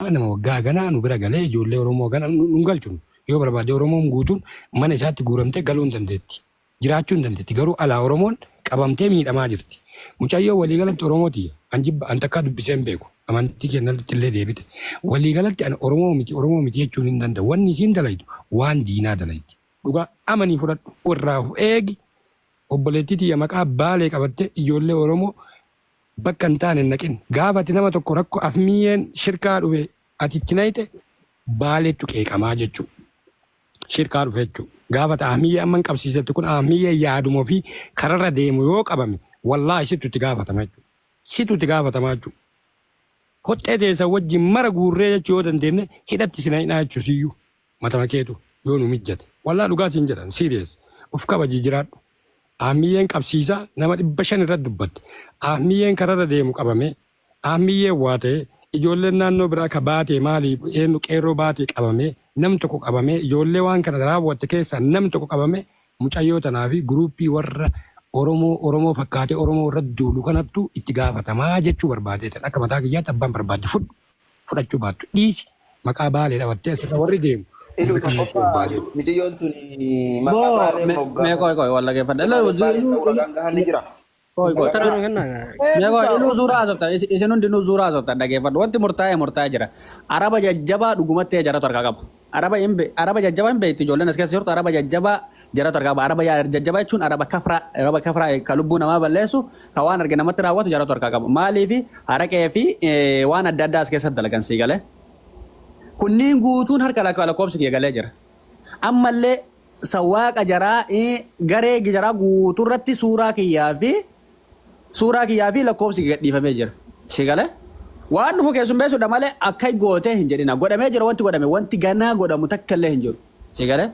Nama waggaa ganaa nu bira galee ijoollee Oromoo gana nu galchuun yoo barbaade Oromoon guutuun mana isaatti guuramtee galuu hin dandeetti. Jiraachuu hin dandeetti. Garuu alaa Oromoon qabamtee miidhamaa jirti. Mucayyoo waliigalatti Oromooti. An takkaa dubbisee hin beeku. Amantii kennatti illee deebite. Waliigalatti an Oromoo miti jechuun hin danda'u. Wanni isiin dalaytu waan diinaa dalayti. Dhugaa amanii fudhadhu irraa eegi. Obboleettii tiyya maqaa Baalee qabattee ijoollee Oromoo bakka hin taane naqin. Gaafati nama tokko rakkoo afmiyyeen shirkaa dhufe ati itti nayite Baaleettu qeeqamaa jechuudha. Shirkaa dhufe jechuudha. Gaafata ahmiyyee amman qabsiisetti kun ahmiyyee yaadumoo fi kararra deemu yoo qabame wallaahi situ itti gaafatama jechuudha. Situ itti gaafatama jechuudha. Hoxxee teessa wajjin mara guurree jechuu yoo dandeenye hidhatti sina hidhaa jechuu siyyuu matama keetu yoo nu mijjate. Wallaa dhugaa siin jedhan serious uf kabajii jiraadhu. Ahmiyyeen qabsiisaa nama 500 irratti dubbatte. Ahmiyyeen kararra deemu qabame. Ahmiyyeen waa ta'e ijoolleen naannoo biraa ka baatee maaliif eenyu qeerroo baatee qabame nam tokko qabame ijoollee waan kana raawwatte keessaa nam tokko qabame mucayyoo tanaa fi guruuppii warra Oromoo fakkaatee Oromoo irratti duulu kanattu itti gaafatamaa jechuu barbaadeetan akka mataa kiyyaatti abbaan barbaadde fudhachuu baattu dhiisi maqaa Baalee dhawattee asirra warri deemu. Midiyyoon tuni maqaa Baalee moggaa. Mee walla keeffadha. Gahanni jira. Inuu suuraa haasoftan isin hundi inuu suuraa haasoftan dhageeffadhu. Wanti murtaa'ee jira. Araba jajjabaa dhugumatti jaratu harkaa qaba. Araba jajjabaa hin beekti ijoolleen as keessa jirtu araba jajjabaa jaratu harkaa qaba. Araba jajjabaa jechuun araba kafraa ka lubbuu namaa balleessu ka waan arge namatti raawwatu jaratu harkaa qaba. Maaliifi haraqee fi waan adda addaa as keessatti dalagan sii galee. Kunniin guutuun harka lakkoofsi kiyya galee jira. Ammallee sawaaqa jaraa garee jaraa guutuurratti suuraa kiyyaa fi lakkoofsi gadhiifamee jira. Si galee? Waan dhufu keessummeessuudha malee akka gootee hin jedhina. Godhamee jira wanti ganaa godhamu takka illee hin jiru. Si galee?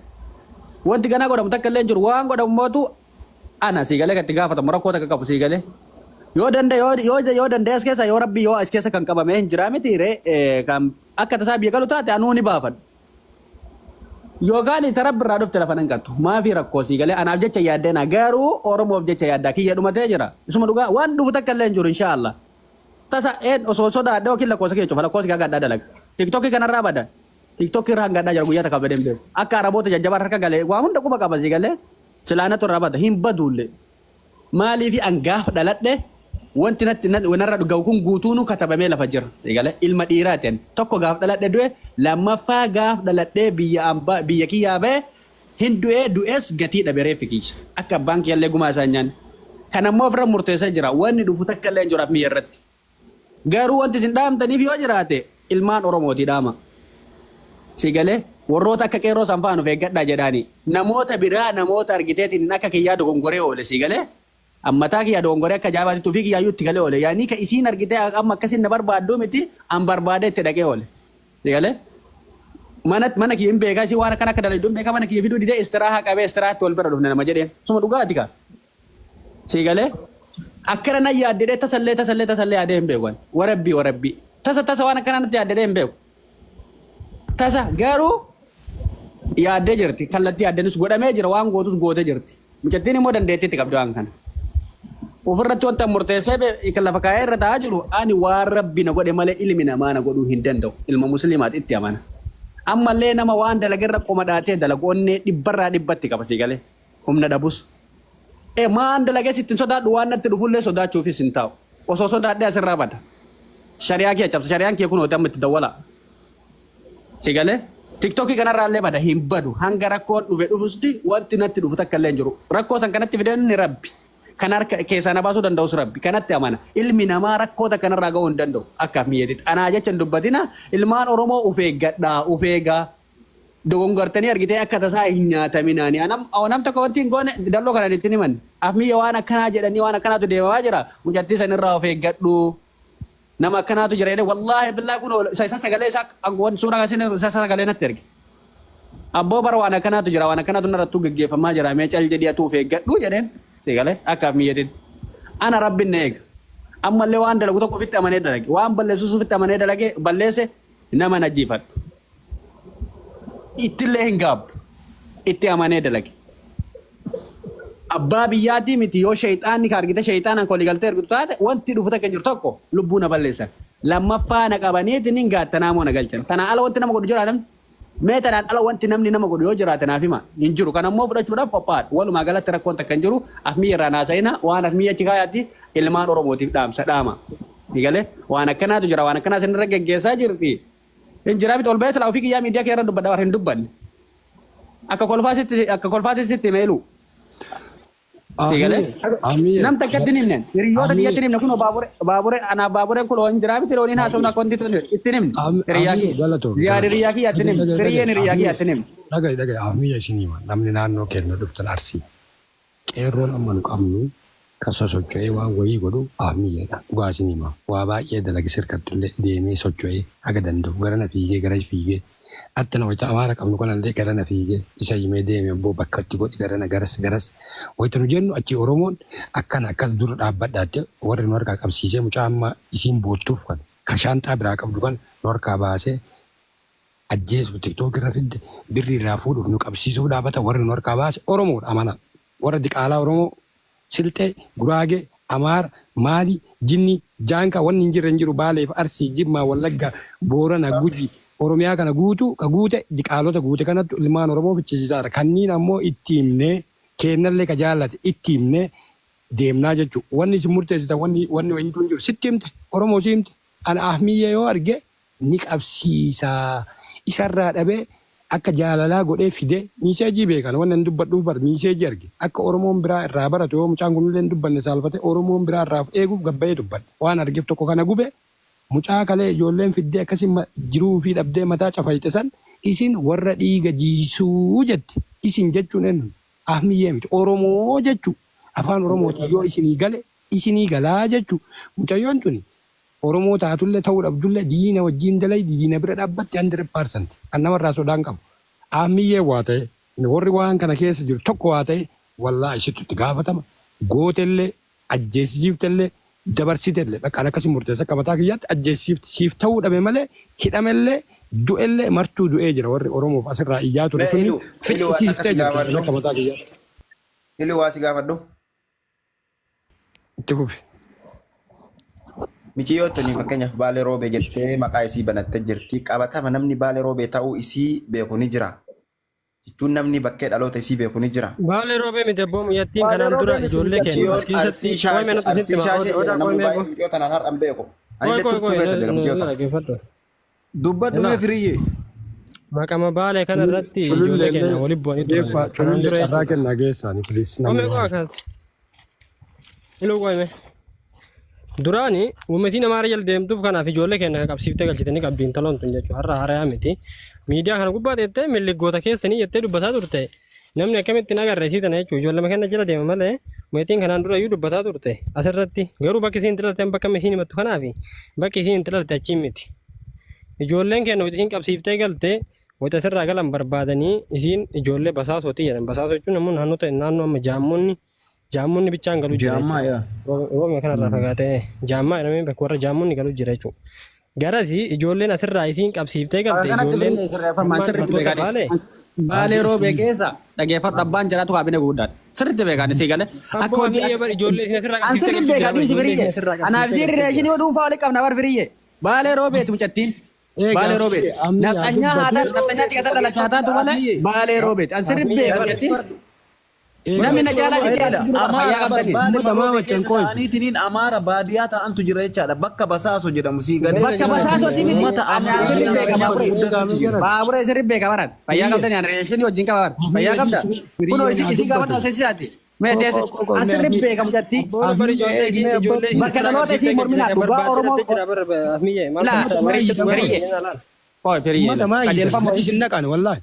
Wanti ganaa godhamu takka illee hin jiru. Waan godhamu mootu ana si galee gatti gaafatamu rakkoo takka qabu si galee. Yoo danda'e as keessa yoo rabbi yoo as keessa kan qabamee hin jiraa miti kan akka tasaa biyya galu taate anuu ni baafadhu. Yookaan tarabbi irraa dhufte lafa nan qattu. Maafi rakkoo sii galee anaaf jecha yaaddena garuu Oromoof jecha yaaddaa kiyya dhumatee jira. Isuma dhugaa waan dhufu takka illee hin jiru inshaAllah. Tasa osoo sodaadha yookiin lakkoofsa kee cufa lakkoofsi gaa gaddaa dalaga. Tiktokii kanarraa bada. Tiktokii irraa gaddaa jira guyyaa takka badeen beeku. Akka Araboota jajjabaa harka galee waa hunda quba qaba sii galee silaanatu irraa bada hin baduulle. Maaliifi an gaafa dhaladhe wanti narra dhugahu kun guutuunu katabamee lafa jira. Sii galee ilma dhiiraatiin tokko gaaf dhaladhe du'e lammaffaa gaaf dhaladhee biyya kiyyaa ba'e hin du'es gatii dhabe reeffi kiyya. Akka abbaan kiyyallee gumaa isaan nyaanne. Kanammoo ofirra murteessee jira wanni dhufu takka illee hin jiru mi'a irratti. Garuu wanti isin dhaamtaniif yoo jiraate ilmaan Oromooti dhaama. Si galee warroota akka qeerroo sanfaan of eeggadhaa jedhaani namoota biraa namoota argiteetiin akka kiyyaa dogongoree oole si galee ammataa kiyyaa dogongoree akka jaabaatti tufii kiyyaayyuu itti galee oole yaani ka isiin argitee amma akkasiin na barbaaddu miti an barbaadee itti dhaqee oole si galee mana kiyya hin beekaa si waan akkana akka dalaydu hin beekaa mana kiyya fiduu didee istiraahaa qabee istiraahatti wal bira dhufne nama jedheen suma dhugaati ka si galee akkana na yaaddee tasallee yaadee hin beeku warabbii tasa waan akkana natti yaaddee hin beeku tasa garuu yaaddee jirti kallattii yaaddeenis godhamee jira waan gootus gootee jirti mucattiin immoo dandeettiitti qabdi waan kana ofirratti wanta murteessee lafa kaayee irra taa'aa jiru ani waan rabbi na godhe malee ilmi namaa na godhuu hin danda'u ilma musliimaati itti amana ammallee nama waan dalagerra qoma dhaatee dalagoonni dhibbarraa dhibbatti qaba si galee humna dhabus maan dalagee sittin sodaadhu waan natti dhufullee sodaachuufis hin taa'u osoo sodaadhee asirraa bada shariyaa kee cabsa shariyaan kee kun hooti amma itti dawwala si galee tiktokii kanarraallee bada hin badu hanga rakkoon dhufusti wanti natti dhufu takka illee hin jiru rakkoo san kanatti fideen ni rabbi kan harka keessaa na baasuu danda'us rabbi kanatti amana ilmi namaa rakkoota kanarraa ga'uu hin danda'u akka miyyeetitti anaa jecha hin dubbatina ilmaan Oromoo uf eegaa dogongortanii argitee akka tasaa hin nyaataminaani nam tokko wanti hin goone dalloo kanaan itti himan afmiyya waan akkanaa jedhanii waan akkanaatu deemamaa jira mucattii sanirraa of eeggadhu nama akkanaatu jira jedhee wallaahi billaa kun isa sagalee isaa suuraa isa sagalee natti erge abboo bara waan akkanaatu jira waan akkanaatu narrattuu geggeeffamaa jira mee cal jedhii atuuf eeggadhu jedheen sagalee akka miyyeetitti ana rabbin na eega ammallee waan dalagu tokko ofitti amanee dalage waan balleessuus ofitti amanee dalage balleesse nama najjiifadhu ittillee hin gaabbu itti amanee dalage abbaa biyyaatii miti yoo shayxaanni kaargite shayxaanan kolii galtee ergitu taate wanti dhufu takka jiru tokko lubbuu na balleessan lammaffaa na qabaniitiin gaattanaa moo na galchan tanaa ala wanti nama godhu jiraatan mee tanaan ala wanti namni nama godhu yoo jiraatan hafima hin jiru kan ammoo fudhachuudhaaf qophaadha walumaa galatti rakkoon takka hin jiru afmiyya irraa naasa'ina waan afmiyya achi kaayaatti ilmaan oromootiif dhaamsa dhaama egalee waan akkanaatu jira waan akkanaa isin irra geggeessaa jirti hin jiraa miti ol ba'ee silaa ofii kiyyaa miidiyaa kee irra dubbadha waan hin dubbanne akka kolfaatti sitti meelu Sigale? Nam takkatti nimnen. Hiriyoota kiyyatti nimne kun baabureen kun hin jiraa miti looniin haasofna konti tun itti nimne. Hiriyaaki. Ziyaadi hiriyaaki yaatti nimne. Hiriyyeen hiriyaaki yaatti nimne. Dhaga'i ammayya isinii namni naannoo kennu dhuftan arsii. Qeerroon amma nu qabnu kan sosocho'ee waan wayii godhu ammayyaadha. Dhugaa isinii waa baay'ee dalagi sirkattillee deemee socho'ee haga danda'u gara fiigee gara fiigee. Attana wayita amaara qabnu kanallee garana fiigee isa himee deeme obbo bakka itti godhi garana garas wayita nu jennu achi Oromoon akkana akkas dura dhaabbadhaatte warri nu harkaa qabsiisee mucaa amma isiin boottuuf kan kashaanxaa biraa qabdu kan nu harkaa baasee ajjeesu tiktook irra fidde birrii irraa fuudhuuf nu qabsiisuuf dhaabbata warri nu harkaa baase Oromoodha amana warra diqaalaa Oromoo Silxee Guraagee Amaara Maali Jinni Jaanka wanni hin jiru Baaleef Arsii Jimmaa Wallagga Boorana Guji Oromiyaa kana guute diqaalota guute kanatti ilmaan Oromoo fichisiisaadha. Kanniin ammoo itti himnee kennallee ka jaallate itti himnee deemnaa jechuudha. Wanni isin murteessitan wanni wayiitu hin jiru sitti himte Oromoo si himte ana ahmiyya yoo arge ni qabsiisaa isarraa dhabee akka jaalalaa godhee fidee miiseejii beekan wanni hin dubbadhuuf bar miiseejii arge akka Oromoon biraa irraa baratu yoo mucaan kunillee hin dubbanne saalfate Oromoon biraa irraa eeguuf gabbayee dubbadhe waan argeef tokko kana gube. Mucaa kalee ijoolleen fiddee akkasii jiruu fi dhabdee mataa cafayte san isin warra dhiiga jiisuu jette isin jechuun eenyu ahmiyyee miti Oromoo jechuu afaan Oromootii yoo isinii gale isinii galaa jechuu mucayyoon tuni Oromoo taatullee ta'uu dhabdullee diina wajjin dalay diina bira dhaabbatti 100% kan namarraa sodaan qabu ahmiyyee waa ta'e warri waan kana keessa jiru tokko waa ta'e wallaahi isittutti gaafatama gootellee ajjeesisiiftellee. Dabarsiteellee bakka akkasii murteessa akka mataa kiyyaatti ajjeesiifti siif ta'uu dhabe malee hidhamellee du'ellee martuu du'ee jira warri Oromoof asirraa iyyaa ture suni fichisiiftee jira akka mataa kiyyaatti. Iluu waa si gaafadhu. Itti fufi. Michiyyootni fakkeenyaaf Baalee Roobee jettee maqaa isii banattee jirti. Qabatama namni Baalee Roobee ta'uu isii beeku ni jira. Jechuun namni bakkee dhaloota isii beeku ni jira. Baalee Roobee miti abboomu yattiin kanaan dura ijoollee keenya as keessatti waa'ee mana tusitti michiyoo tanaan har'an beeku. Ani lettuutu keessa beekamu michiyyoota. Dubbadhu mee firiyyee. Maqama Baalee kana irratti ijoollee keenya waliin bu'anii turan. Culullee carraa kennaa geessaanii filiis. Ome qo'a kaati. Iluu qo'ime. Duraani uummatiin amaara jala deemtuuf kanaaf ijoollee keenya qabsiiftee galchitanii qabdiin taloon tun jechuudha. Har'a harayaa miti. Miidiyaa kana gubbaa teettee milliggoota keessanii jettee dubbataa turte. Namni akkamitti nagarreessii tana jechuudha. Ijoollee keenya jala deema malee meetiin kanaan dura iyyuu dubbataa turte. Asirratti garuu bakki isiin tilalte bakka isiin himattu kanaafi bakki isiin tilalte achiin miti. Ijoolleen keenya wixii qabsiiftee galtee wata sirraa galan barbaadanii isiin ijoollee basaasooti jedhan. Basaasoo jechuun ammoo naannoo ta'e naannoo amma jaamonni bichaan galuu jira. Roobni kanarraa fagaatee jaammaa jedhamee bakka warra jaamonni galuu jira jechuudha. Garasi ijoolleen asirraa isiin qabsiiftee galte ijoolleen Baalee Roobee keessa dhageeffata abbaan jiraatu kaabine guddaadha. Sirriitti beekan isii galee. Akka wanti ijoollee isin asirraa qabsiiftee sirriitti beekan isii firiyyee. Anaaf isii rireeshinii yoo dhuunfaa waliin qabna bar firiyyee. Baalee Roobeetu mucattiin. Baalee Roobeet. Naqanyaa cigata dhalachaa taatu malee Baalee Roobeet. An sirriitti beekan mucattiin. Namni na jaalaa jedhaniitiin amaara baadiyyaa ta'antu jira jechaadha. Bakka Basaaso jedhamu sii galee. Bakka Basaasooti miti. Baabura sirriitti beeka baran. Fayyaa qabdan yaan reeshinii wajjin qaba baran. Fayyaa qabda. Kunoo isii gaafata seesisaati. Meetees an sirriitti beeka mucatti. Bakka dhaloota isii morminaa dhugaa Oromoo. Firiyyee.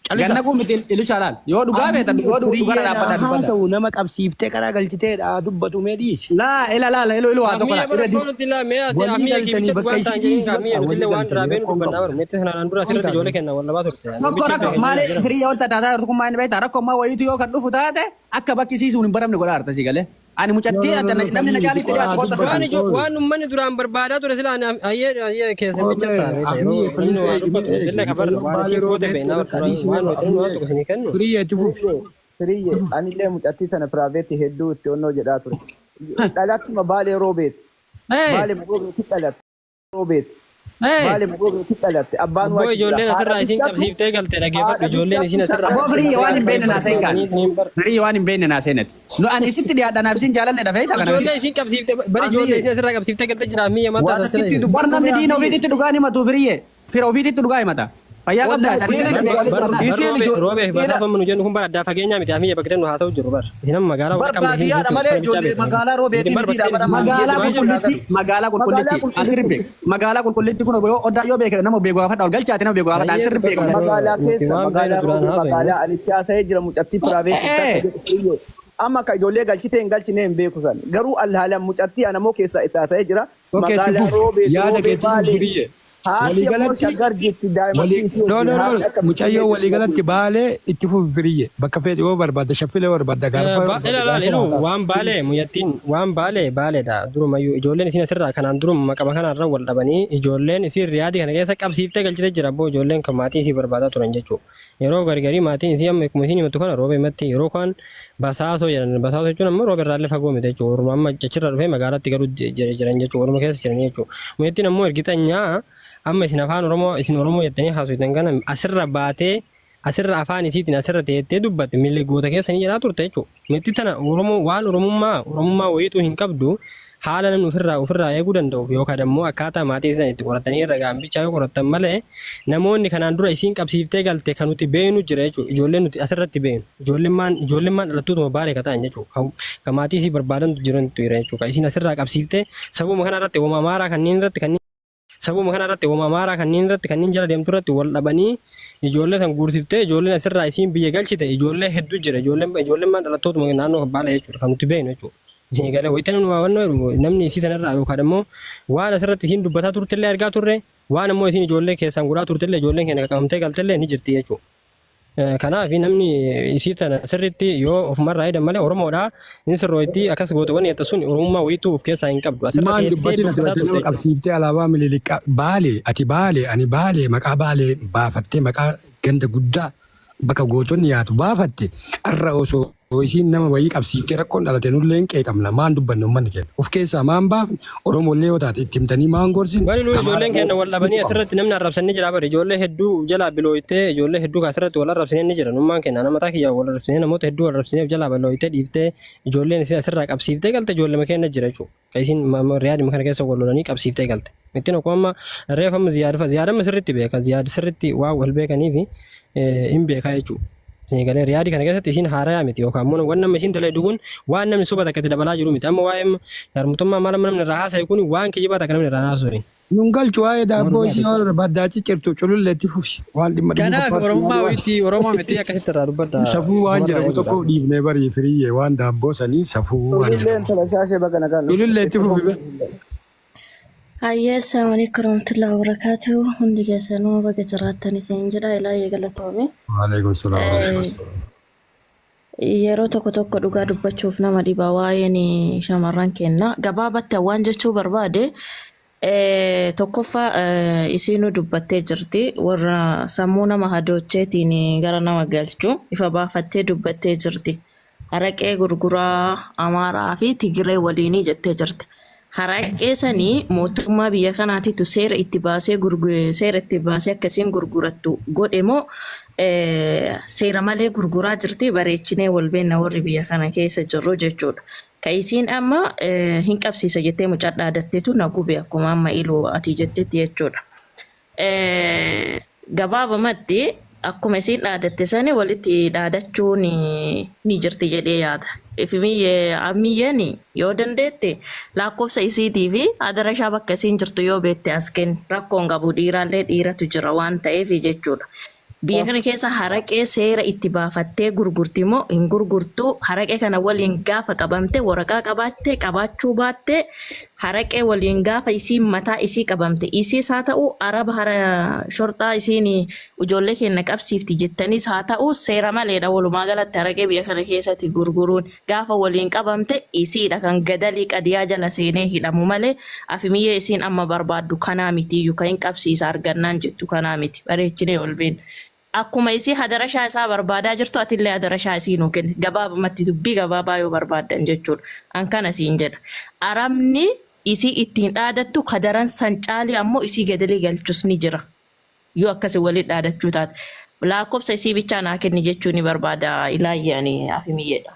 Ganna kun miti ilu caalaan yoo dhugaa beetan yoo dhugaa dhaabbataa dubbata. Haasa'u nama qabsiiftee karaa galchiteedha dubbatu mee dhiisi. Laa ilu waa tokko irra di. Tokko rakko maali firiyyaa wanta taataa jirtu kun maal beektaa rakko ammaa wayiitu yoo kan dhufu taate akka bakki siisuun hin baramne godhaa harta si galee. Ani mucattii namni na jaalitti dhiyaatu qotta waan uummanni duraan barbaadaa ture sila ayyee keessa Firiyyee itti fufi. Firiyye anillee mucattii tana piraaveetii hedduu itti onnoo jedhaa ture. Dhalattuma baalee roobeeti. Baalee roobeeti dhalatte. Roobeeti. Baalee roobeeti dhalatte. Abbaan Abbo ijoolleen asirraa isin qabsiiftee galte dhageeffadhu ijoolleen isin asirraa. Abbo Firiyye waan hin beekne naa seenaa. Firiyye waan hin beekne naa seenati. Nu ani isitti dhiyaadhanaaf isin jaalallee dhafee kana. Ijoollee isin qabsiiftee bari ijoollee isin asirraa qabsiiftee galte jira miyya mataa asirraa. Bar namni diina ofiititti dhugaa ni matu Firiyye. Fira ofiititti dhugaa himata. Fayyaa qabdaa. Roobee basaafamnu nu jennu kun bara addaa fageenyaa miti amiyya bakka nu haasa'u jiru bara. Isin magaalaa Bar baadiyyaadha malee ijoollee magaalaa roobeetii mitiidha bara. Magaalaa qulqullitti asirri beek. Magaalaa qulqullitti kun oddaa yoo beeke nama beeku gaafadha ol galchaati nama beeku gaafadha asirri beek. Magaalaa keessa magaalaa roobee magaalaa anitti haasa'ee jira mucattii piraaveetii. Amma ka ijoollee galchitee hin galchine hin beeku san. Garuu alhaalaan mucattii anamoo keessa itti haasa'ee jira. Magaalaa roobee baalee. Mucayyoo waliigalatti baalee itti fufi Firiyye bakka fedhe yoo barbaadde shaffilee barbaadde gaafadhu. Waan baalee muyyattiin waan baaleedha durumayyuu ijoolleen isin asirraa kanaan duruma maqama kanarra wal dhabanii ijoolleen isin riyaadii kana keessa qabsiiftee galchitee jira boo ijoolleen kan maatii isii barbaadaa turan jechuudha. Yeroo gargarii maatiin isii amma akkuma isin himattu kana roobee matti yeroo kaan basaasoo jedhan basaasoo jechuun ammoo roobee irraallee fagoo miti jechuudha. Orma amma jechirra dhufee magaalaatti garuu jiran jechuudha. Orma keessa jiran jechuudha. Muyyattiin ammoo ergitanyaa amma isin afaan oromoo jettanii haasoftan kana asirra baatee asirra afaan isiitiin asirra teettee dubbatte milli goota keessanii jedhaa turte jechuudha. Mitti tana oromoo waan oromummaa wayiituu hin qabdu haala namni ofirraa eeguu danda'uuf yookaan immoo akkaataa maatii isaan itti qoratanii irra gaambichaa yoo qoratan malee namoonni kanaan dura isiin qabsiiftee galte kan nuti beenu jira jechuudha. Ijoolleen nuti asirratti beenu ijoolleen dhalattootuma baalee kataan jechuudha. Kan maatii isii barbaadantu jirantu jira jechuudha. Isiin asirraa qabsiiftee sabuma kanarratti uumama maaraa kanneen irratti kanneen jala deemtu irratti wal dhabanii ijoollee san guursiftee ijoolleen asirraa isiin biyya galchite ijoollee hedduu jira ijoolleen maan dhalattootuma naannoo baala jechuudha kan nuti beeknu jechuudha. Isin galee wayita namni isii sanarraa yookaan immoo waan asirratti isiin dubbataa turtillee argaa turre waan immoo isiin ijoollee keessaan godhaa turtillee ijoolleen keenya qaqqabamtee galtellee ni jirti jechuudha. Kanaaf namni isii tana sirriitti yoo ofumarraa hedan malee Oromoodhaa inni sirrootti akkas gootawwan yeetta sun Oromummaa wayiituu of keessaa hin qabdu. Maan dubbatiin qabsiiftee alaabaa miliiliqaa baalee ati baalee ani baalee maqaa baalee baafattee maqaa ganda guddaa bakka gootonni yaatu baafatte har'a osoo isiin nama wayii qabsiiftee rakkoon dhalate nullee hin qeeqamna maan dubbanne uummanni keenya of keessaa maan baafne Oromollee yoo taate itti himtanii maan gorsin. Wani nuyi ijoolleen keenya wal dhabanii asirratti namni arrabsanii jira bari ijoollee hedduu jalaa bilooyitee ijoollee hedduu asirratti wal arrabsanii ni jira nummaan keenya nama mataa kiyyaa wal arrabsanii namoota hedduu wal arrabsanii jalaa bilooyitee dhiiftee ijoolleen isin asirraa qabsiiftee galte ijoollee keenya jira jechuudha. Kan isin riyaadima kana keessa wal lolanii qabsiiftee galte. Mittiin akkuma amma reefama ziyaadama sirriitti beeka ziyaada sirriitti waa wal beekanii fi hin beekaa jechuudha. Galee riyaadii kana keessatti isiin haarayaa miti yookaan immoo waan namni isiin dalee dhuguun waan namni suba takkatti dabalaa jiru miti amma waa'ee yarmutummaa maal namni irraa haasa'e kun waan kijibaa takka namni irraa haasa'u. Nun galchu waa'ee daabboo ishii yoo barbaaddaachi cirtu cululleetti fufi waan dhimma Kanaaf Oromummaa wayitii Oromoo miti akkasitti irraa dubbadda. Safuu waan jedhamu tokko dhiibnee barii Firiyye waan daabboo sanii safuu waan jedhamu. Cululleetti fufi. Assalamu alaikum warahmatullahi wabarakatuh. Hundi keessanuu baga jiraattan isin jedha ilaahi galatoome. Waalaikum salaam. Yeroo tokko dhugaa dubbachuuf nama dhiba waa'een shamarran kenna. Gabaabatti waan jechuu barbaade tokkoffaa isiinuu dubbattee jirti warra sammuu nama hadoocheetiin gara nama galchu ifa baafattee dubbattee jirti. Haraqee gurguraa Amaaraa fi Tigiree waliinii jettee jirti. Haraqee sanii mootummaa biyya kanaatiitu seera itti baasee akkasiin gurgurattu godhe moo seera malee gurguraa jirti bareechinee wal beekna warri biyya kana keessa jirru jechuudha. Ka'isiin amma hin qabsiisa jettee mucaa dhaadatteetu na gube akkuma amma iluu ati jettetti jechuudha. Gabaabamatti akkuma isiin dhaadatte sani walitti dhaadachuun ni jirti jedhee yaada. Ammiyyeen yoo dandeette lakkoofsa isiitii fi adarashaa bakka isiin jirtu yoo beekte as kenni rakkoon qabu dhiiraallee dhiiratu jira waan ta'eef jechuudha. Biyya kana keessa haraqee seera itti baafattee gurgurti moo hin gurgurtu haraqee kana waliin gaafa qabamte waraqaa qabaattee qabaachuu baattee haraqee waliin gaafa isiin mataa isii qabamte isiis haa ta'u araba shorxaa isiin ijoollee keenya qabsiifti jettanis haa ta'u seera maleedha walumaa galatti haraqee biyya kana keessatti gurguruun gaafa waliin qabamte isiidha kan gadalii qadiyaa jala seenee hidhamu malee afimiyyee isiin amma barbaaddu kanaa miti yookaan qabsiisa argannaan jettu kanaa miti bareechinee ol beekna. akkuma isii hadarashaa isaa barbaadaa jirtu atillee hadarashaa isii nuu kenni gabaabumatti dubbii gabaabaa yoo barbaaddan jechuudha an kana siin jedha arabni isii ittiin dhaadattu kadaran san caalii ammoo isii gadalii galchus ni jira yoo akkasii waliin dhaadachuu taate lakkoofsa isii bichaa naa kenni jechuu ni barbaada ilaayyanii afimiyyeedha.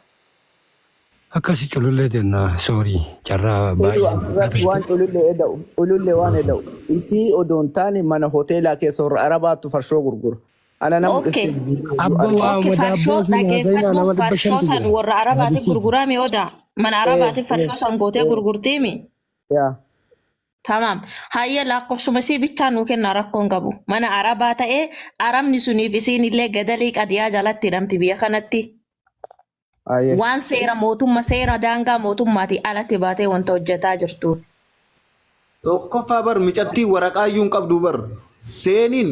Akkasi culullee jenna soorii carraa Asirratti waan culullee waan eda'u. Isii odoon taane mana hoteelaa keessa warra arabaatu farshoo gurgura. Ana nama Okay. abba waa Farshoo madaabboo sun haasa'inaa nama dhaggeeffadhu dhibba farshoo shantu san jira. warra arabaatiif gurguraami oda mana arabaatiif farshoo san gootee gurgurtiimi. yaa. Tamam. Hayya lakkoofsuma isii bichaa nuu kenna rakkoon qabu. Mana arabaa ta'ee arabni suniif isiin illee gadalii qadiyaa jalatti hidhamti biyya kanatti. Aye. Waan seera mootummaa seera daangaa mootummaatii alatti baatee wanta hojjetaa jirtuuf. Tokkoffaa bar micattii waraqaayyuu hin qabdu bar seeniin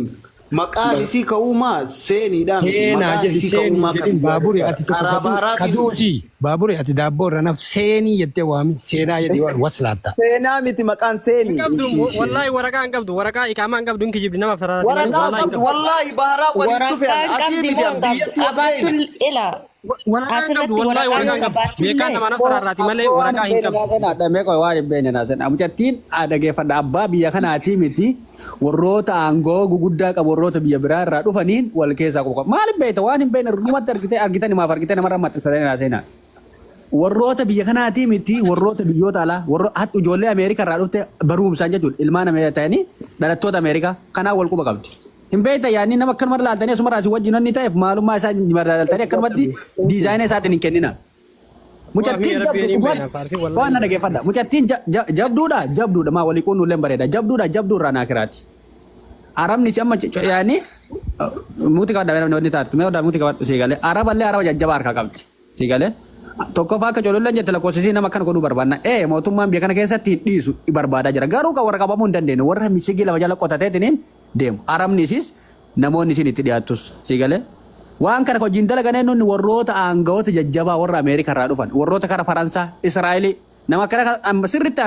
maqaan isii ka'uumaa seeniidhaan Seenaa maqaan jedhi isii seenii ka'uumaa jedhin baaburi ati tokko Arabaaraatiin kaduuti baaburi ati daabboo irra naf seenii jettee waami seenaa jedhi waslaatta. Seenaa miti maqaan seenii. qabdu wallahi waraqaa hin qabdu waraqaa iqaamaa hin qabdu hin kijibdi namaaf sarara waraqaa qabdu wallaahi baaraa waliin dhufeen Waraqaan asii qabdi miti moo hin qabdu? biyyatti Abaatuun ila. waraqaa hin qabdu Asirratti wallahi waraqaa hin qabdu waraqaa beekaan nama naaf sararaati malee waraqaa hin qabdu. Dhamee qoy waan hin beekne naasen. Mucattiin dhageeffadha abbaa biyya kanaatii miti warroota aangoo guguddaa qabu warroota biyya biraa irraa dhufaniin wal keessaa qofa. Maal beekta waan hin beekne dhumatti argitan himaaf argitan namarra maxxansanii naasena. Warroota biyya kanaatii miti warroota biyyoota alaa warroota ijoollee Ameerikaa irraa dhufte barumsaan jechuudha ilmaan Ameerikaa ta'anii dhalattoota Ameerikaa kanaan wal quba qabdi. Hin beekta yaadni nama akkanuma laaltanii asuma raasii wajjin inni ta'eef maalummaa isaa laaltanii akkanumatti diizaayina isaatiin hin kennina. Mucattiin jabduu waan na dhageeffadha. Mucattiin jabduudha maa walii quunnullee bareeda jabduu irraa naakiraati. Arabni amma yaani muuti qabda namni wanni taatu mee odaa muuti qabadhu siigalee araballee araba jajjabaa harkaa qabdi siigalee. Tokkoffaa akka ijoolleen jette lakkoofsisii nama akkana godhuu barbaadna. Mootummaan biyya kana keessatti hin dhiisu barbaadaa jira. Garuu kan warra qabamuu hin dandeenye warra misigii lafa jala qotateetiin deemu. Arabnisis namoonni isin itti dhiyaattus siigalee. Waan kana hojiin dalaganee nunni warroota aangawoota jajjabaa warra Ameerikaa irraa dhufan warroota kara Faransaa, Israa'eel nama kana sirriitti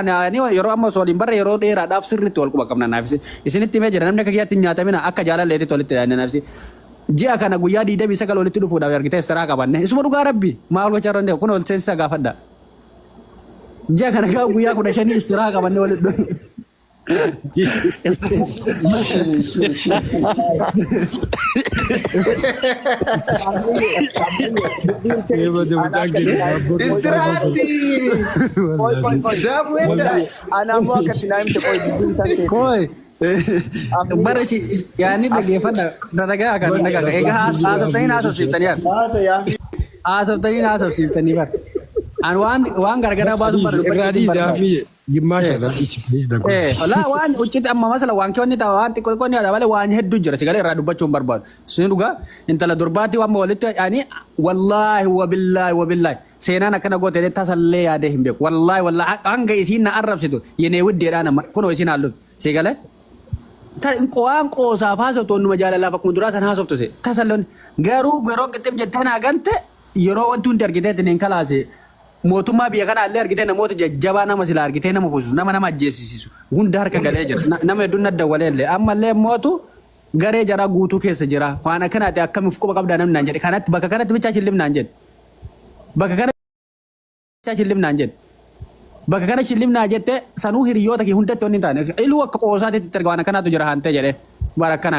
yeroo amma osoo waliin barre yeroo dheeraadhaaf sirriitti wal quba qabna naafisi. Isinitti himee jira namni akka kiyyaatti hin nyaatamina akka jaalalleetitti walitti dhaanne naafisi. Ji'a kana guyyaa 29 walitti dhufuudhaaf argitee istiraa qabanne isuma dhugaa rabbi maal gochaa jirande kun ol seensisaa gaafadha. Ji'a kana guyyaa 15 istiraa qabanne walitti dhufu. istiraatti daabuu edda Ana ammoo akkatti naa himte qoy dubbiin tan ta'e. Koi. Barachi yaani dhageeffadha dalagaa kan dhagaa egaa haasoftaanii haasofsiiftanii haasoftaanii bar. An waan gargara baasu bar. Irraadii zaafii gimmaasha irraadii please darbu. Wala waan ucciti amma masala waan kionni ta'a waan xiqqoo xiqqoo ni ada malee waan hedduu jira sigalee irraa dubbachuu hin barbaadu. Sin dhugaa intala durbaatti waan walitti yaani wallaahi wabillahi seenaan akkana goote tasallee yaadee hin beeku wallaahi hanga isiin na arrabsitu yenee widdeedhaan amma kunoo isiin halluu sigalee. Waan qoosaaf haasoftu onnuma jaalalaaf akkuma duraa san haasoftu se tasalloon garuu yeroo qixxeem jettee naa gante yeroo wanti hundi argiteetiin hin kalaase mootummaa biyya kana illee argitee namoota jajjabaa nama sila argitee nama fuusu nama ajjeesisisu hunda harka galee jira nama hedduun adda walee ammallee mootu garee jaraa guutuu keessa jira waan akkanaati akkamiif quba qabdaa namni naan jedhe kanatti bakka kanatti bichaa shillimnaan jedhe bakka kanatti bichaa shillimnaan jedhe. Bakka kana shillimnaa jette sanuu hiriyoota kee hundatti onni taane iluu akka qoosaatitti erga waan akkanaatu jira hantee jedhe bara akkana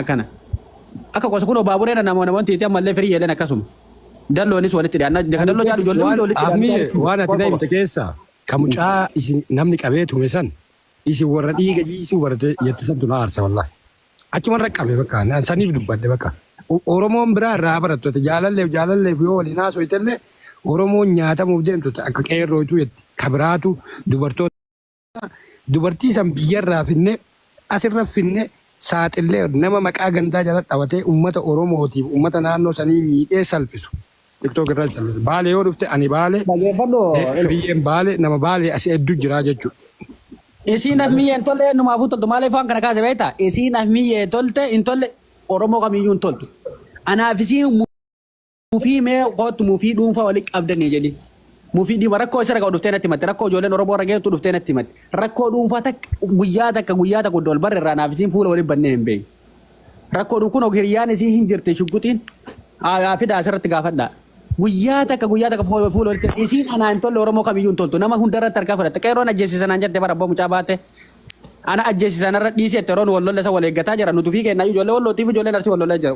akka qoosa kunoo baaburee namoonni tiitii ammallee firii jedhan akkasuma dalloonis walitti dhiyaanna dalloo jaalu ijoollee hundi walitti dhiyaanna. Waan ati daa'imte keessa kamucaa isin namni qabee tume san isin warra dhiiga jiisuu warra jette santu na aarsa wallaahi. Achuma raqqabe bakka saniif dubbadde bakka. Oromoon biraa irraa barattu jaalalleef yoo waliin haasoftellee Oromoon nyaatamuuf deemtu akka qeerrootu jetti kabiraatu dubartii san biyyarraa finne asirra finne saaxillee nama maqaa gandaa jala dhabatee uummata Oromootiif uummata naannoo sanii miidhee salphisu. TikTok irraa salphisu. Baalee yoo dhufte ani baalee firiyyeen baalee nama baalee asii hedduu jiraa jechuudha. Isiin afmiyyeen tolle numaafuu toltu maaliif waan kana kaase beektaa? Isiin afmiyyee tolte hin tolle Oromoo kamiyyuu hin toltu. Anaaf isiin mufii mee kootu mufii dhuunfaa walitti qabdanii jedhi. Mufii dhiiba rakkoo isa ragaa dhuftee natti himatte rakkoo ijoolleen Oromoo rageetu dhuftee natti himatte rakkoo dhuunfaa takka guyyaa takka ol barre irraa naaf isiin fuula walitti bannee hin beeku. Rakkoo kun hiriyyaan isii hin jirte shugguxiin fidaa asirratti gaafadha. Guyyaa takka fuula walitti isiin anaan tolle Oromoo kamiyyuu hin toltu nama hundarratti harkaa fudhatte qeerroon ajjeesisan aan jette bara abbaa mucaa baate. Ana ajjeesisan irra dhiisee yeroon wallolle isa wal eeggataa jira nuti fi kennaa ijoollee wallootiif ijoolleen arsii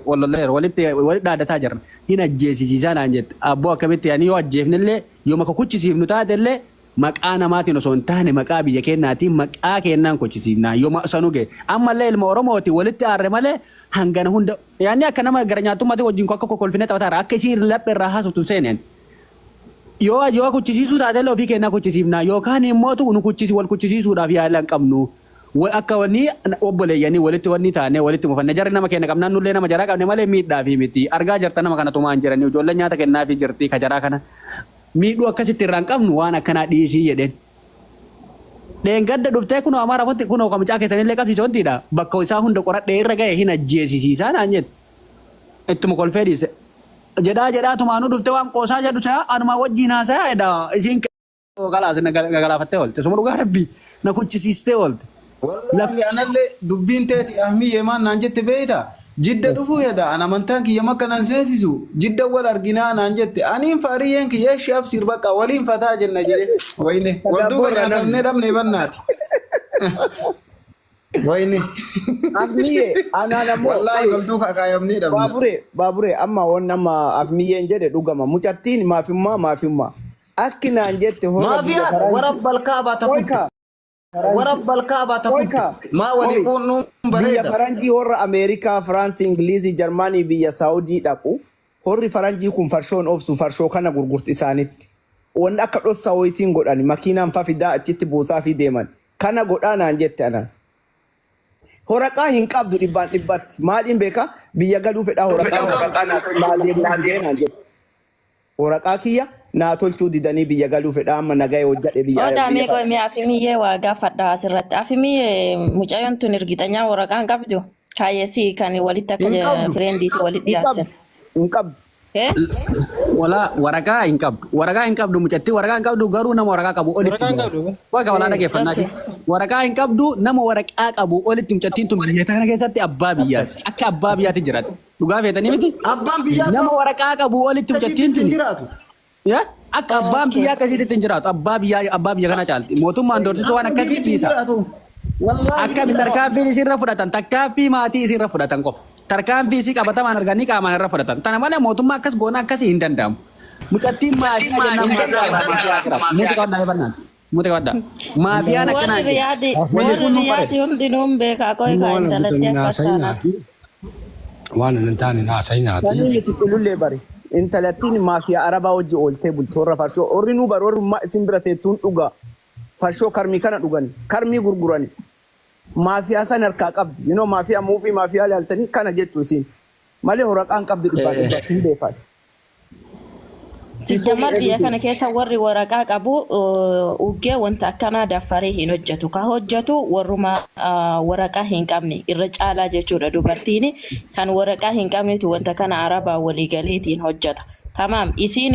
wallollee walitti dhaadataa jira. Hin ajjeesisiisan aan jette abboo akkamitti ani yoo ajjeefnellee yoo maka kuchisiifnu taatellee maqaa namaatiin osoo hin taane maqaa biyya kennaatiin maqaa kennaan kuchisiifnaa yoo sanuu ga'e ammallee ilma Oromooti walitti aarre malee hangana hunda yaani akka nama gara nyaatummaatti wajjin akka kolfinee taphataara akka isiin laphee irraa haasoftu seeneen. Yoo kuchisiisuu taatellee ofii kennaa kuchisiifnaa yookaan immoo nu wal kuchisiisuudhaaf yaala hin qabnu. Akka wanni obboleeyyanii walitti wanni taane walitti mufanne jarri nama kenna qabnaan nullee nama jaraa qabne malee miidhaa fi miti argaa jirta nama kana tumaan jiranii ijoollee nyaata kennaa fi jirti ka jaraa kana miidhuu akkasitti irraan qabnu waan akkanaa dhiisii jedheen. Dheengadda dhuftee kunoo amaara fotti kunoo kamichaa keessanillee qabsiise wantiidha bakka isaa hunda qoradhee irra ga'e hin ajjeesisiisaa naan jedhe ittuma kolfee dhiise. Jedhaa tumaanuu dhuftee waan qoosaa jedhu saa anumaa wajjin haasaa edha isiin galaafattee oolte suma dhugaa rabbii na kuchisiistee oolte. Wallahi anallee dubbiin teeti ahmiyyee maan naan jette beeyta jidda dhufuu yada ana amantaan kiyya makka nan seensisu jidda wal arginaa naan jette aniin faariyyeen kiyya shaab sirbaqa waliin fataa jenna jedhe wayne walduu gargaaramnee dhabnee bannaati. Wayne ahmiyyee anaan ammoo wallahi walduu kakaayamnee dhabne. Baabure amma waan nama ahmiyyeen jedhe dhugama mucattiin maafimmaa akki naan jette maafiyaa warabbal kaabaa taphatu. Warabbal kaabaa taphatu maa walii kunuun bareeda. Biyya faranjii warra Ameerikaa, Firaansi, Ingilizii, Jarmanii biyya Saawudii dhaqu horri faranjii kun farshoon obsu farshoo kana gurgurti isaanitti. Wanni akka dhossaa wayitiin godhani makiinaan fafidaa achitti buusaa fi deeman kana godhaa naan jette anan. Horaqaa hin qabdu dhibbatti maaliin beeka biyya galuu fedhaa horaqaa naan jette. Horaqaa kiyya naa tolchuu didanii biyya galuu fedhaa amma nagaya hojjadhe biyya. Odaa meeqoo mee afimiyyee waa gaafadha asirratti afimiyyee mucayyoon tun ergitanyaa waraqaan qabdu kaayyesii kan walitti akka fireendiitti walitti dhiyaatan. Hin qabdu. Waraqaa hin qabdu mucattii waraqaa hin qabdu garuu nama waraqaa qabu olitti jira. Waaqa walaa dhageeffannaa waraqaa hin qabdu nama waraqaa qabu olitti mucattiin tun biyya kana keessatti abbaa biyyaati akka abbaa biyyaatti jiraatu. Dhugaa feetanii miti? Abbaan biyyaa nama waraqaa qabu olitti mucattiin tun jiraatu. Akka abbaan biyyaa akkasitti hin jiraatu abbaa biyya kana caalti mootummaan doorsisuu waan akkasii dhiisa. Akkami tarkaanfiin isirra fudhatan tarkaanfii maatii isirra fudhatan qofa. Tarkaanfii isii qabatamaan arganii qaamaan irra fudhatan. Tana malee mootummaa akkas goona akkasii hin danda'amu. Mucattiin maatii muti qabda. Maafiyaan akkanaa warri hundinuun beekaa koo egaa intalatti akkas taanaati. Waan hin taane naasainaati. Kan nuti xulullee bari. Intalattiin maafiyaa arabaa wajji ooltee bulti warra farshoo warri nu bar warri isin bira teettuun dhugaa farshoo karmii kana dhugani karmii gurgurani maafiyaa san harkaa qabdi maafiyaa muufii maafiyaa ilaaltanii kana jettu isin malee horaqaan qabdi dhibbatti hin beekan. Sijjamar biyya kana keessa warri waraqaa qabu uggee wanta akkanaa daffaree hin hojjetu. Ka hojjetu warruma waraqaa hin qabne irra caalaa jechuudha dubartiin kan waraqaa hin qabnetu wanta kana arabaa waliigaleetiin hojjeta. Tamaam isiin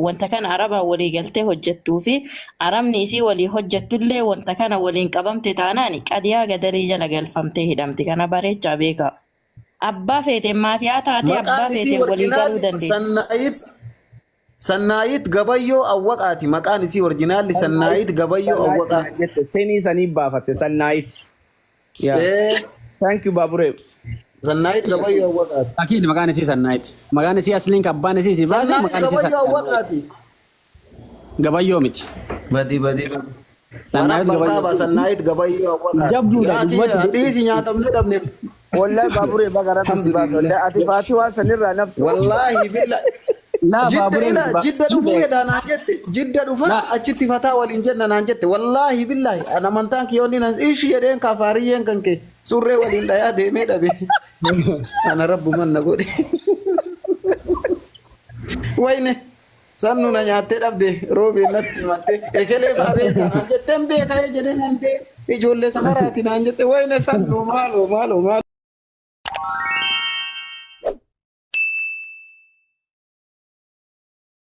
wanta kana arabaa waliigaltee hojjettuu fi arabni isii walii hojjettullee wanta kana waliin qabamte taanaan qadiyaa gadarii jala galfamtee hidhamti. Kana bareechaa beeka. Abbaa feeteen maafiyaa taatee abbaa feeteen waliigaluu dandeenya. Sannaayit Gabayyoo Awwaqaati maqaan isii orjinaalli Sannaayit Gabayyoo Awwaqaa. Seenii sanii baafatte Sannaayit. Thank you Baabure. Sannaayit Gabayyoo Awwaqaati. Akiin maqaan isii Sannaayit. Maqaan isii asliin abbaan isii si baase maqaan isii Gabayyoo Awwaqaati. Gabayyoo miti. Badi. Sannaayit Gabayyoo Awwaqaati. Jabduudha dubbatu. Dhiisi nyaatamne dhabne. Wallahi Baabure bagaratu si baase. Wallahi ati faatii waan sanirraa naftu. Wallahi billahi. Jidda dhufuu jedha naan jette jidda dhufa achitti fataa waliin jenna naan jette wallaahi billahi ana amantaan kiyyoonni nan ishi jedheen kafaariyyeen kan kee surree waliin dhayaa deemee dhabe ana rabbuman na godhe wayne sannu na nyaattee dhabde roobeen natti himatte ekelee faabeeta naan jetteen beekaa jedhee nan dee ijoollee samaraati naan jette wayne sannu maaloo